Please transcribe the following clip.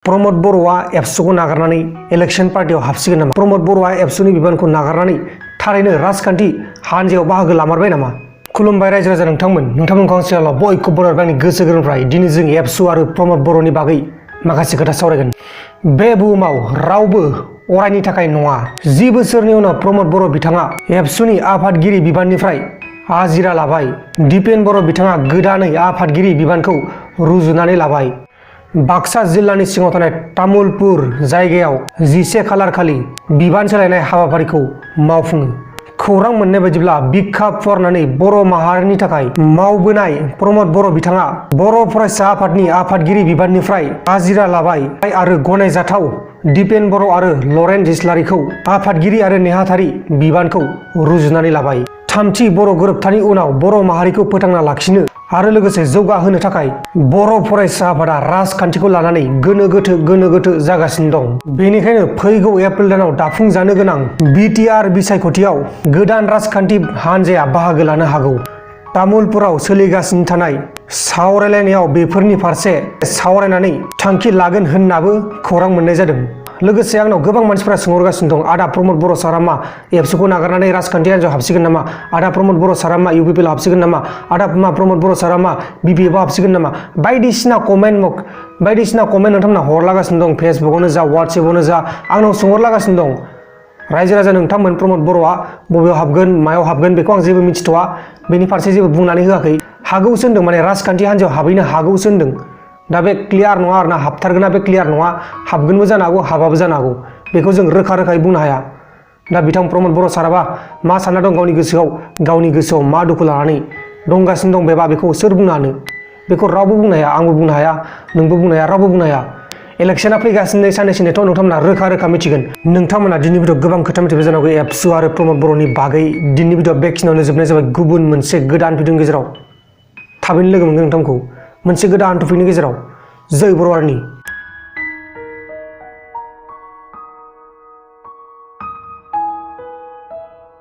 प्रमद बर'आ एबसुखौ नागारनानै इलेक्शन पार्टियाव हाबसिगोन नामा? प्रमद बर'आ एबसुनि बिबानखौ नागारनानै थारैनो राजखान्थि हानजायाव बाहागो लामारबाय नामा? खुलुमबाय रायजो राजा नोंथांमोनखौ आं सिगाङाव बयखौबो बरायबाय आंनि गोसो गोरबोनिफ्राय। दिनै जों एबसु आरो प्रमद बर'नि बागै माखासे खोथा सावरायगोन। बे बुहुमाव रावबो अरायनि थाखाय नङा। 10 बोसोरनि उनाव प्रमद बर' बिथाङा एबसुनि आफादगिरि बिबाननिफ्राय आजिरा लाबाय। दिपेन बर' बिथाङा गोदानै आफादगिरि बिबानखौ रुजुनानै लाबाय। बाक्सा जिल्लानि सिङाव थानाय तामुलपुर जायगायाव 11 खालार खालि बिबान सोलायनाय हाबाफारिखौ मावफुङो। खौरां मोननाय बायदिब्ला बिखा फुवारनानै बर' माहारिनि थाखाय मावबोनाय प्रमद बर' बिथाङा बर' फरायसा आफादनि आफादगिरि बिबाननिफ्राय आजिरा लाबाय आरो गनायजाथाव दिपेन बर' आरो लरेन्स इस्लारिखौ आफादगिरि आरो नेहाथारि बिबानखौ रुजुनानै लाबाय। थामथि बर' गोरोबथानि उनाव बर' माहारिखौ फोथांना लाखिनो आरो लोगोसे जौगाहोनो थाखाय बर' फरायसा आफादा राजखान्थिखौ लानानै गोनो गोथो जागासिनो दं। बेनिखायनो फैगौ एप्रिल दानाव दाफुंजानो गोनां बिटिआर बिसायख'थियाव गोदान राजखान्थि हानजाया बाहागो लानो हागौ। तामुलपुराव सोलिगासिनो थानाय सावरायलायनायाव बेफोरनि फारसे सावरायनानै थांखि लागोन होननाबो खौरां मोननाय जादों। लोगोसे आंनाव गोबां मानसिफोरा सोंहरगासिनो दं, आदा प्रमद बर' सारा मा एबसुखौ नागारनानै राजखान्थि हान्जायाव हाबसिगोन नामा? आदा प्रमद बर' सारा मा इउपिपिएल हाबसिगोन नामा? आदा प्रमद बर' सारा मा बिपिएफआव हाबसिगोन नामा? बायदिसिना कमेन्ट नोंथांमोना हरलागासिनो दं। फेसबुकआवनो जा वाट्सएपआवनो जा आंनाव सोंहरलागासिनो दं। रायजो राजा नोंथांमोन, प्रमद बर'आ बबेयाव हाबगोन मायाव हाबगोन बेखौ आं जेबो मिथिथ'वा। बेनि फारसे जेबो बुंनानै होआखै। हागौसो होनदों, माने राजखान्थि हान्जायाव हाबहैनो हागौसो होनदों। दा बे क्लियार नङा आरोना, हाबथारगोना बे क्लियार नङा। हाबगोनबो जानो हागौ, हाबाबो जानो हागौ। बेखौ जों रोखायै बुंनो हाया। दा बिथां प्रमद बर' साराबा मा सानना दं गावनि गोसोआव मा दुखु लानानै दंगासिनो दं बेबा बेखौ सोर बुंनो हानो? बेखौ रावबो बुंनो हाया। आंबो बुंनो हाया, नोंबो बुंनो हाया, रावबो बुंनो हाया। इलेक्शना फैगासिनो साननैसो नेथ' नोंथांमोना रोखा मिथिगोन। नोंथांमोना दिनैनि भिडिअ गोबां खोथा मिथिबाय जानांगौ एबसु आरो प्रमद बर'नि बागै। दिनैनि भिडिअ बेखिनियावनो जोबनाय जाबाय। गुबुन मोनसे गोदान भिडिअनि गेजेराव थाबैनो लोगो मोनगोन नोंथांखौ मोनसे गोदान टपिकनि गेजेराव। जय बर' हारिनि।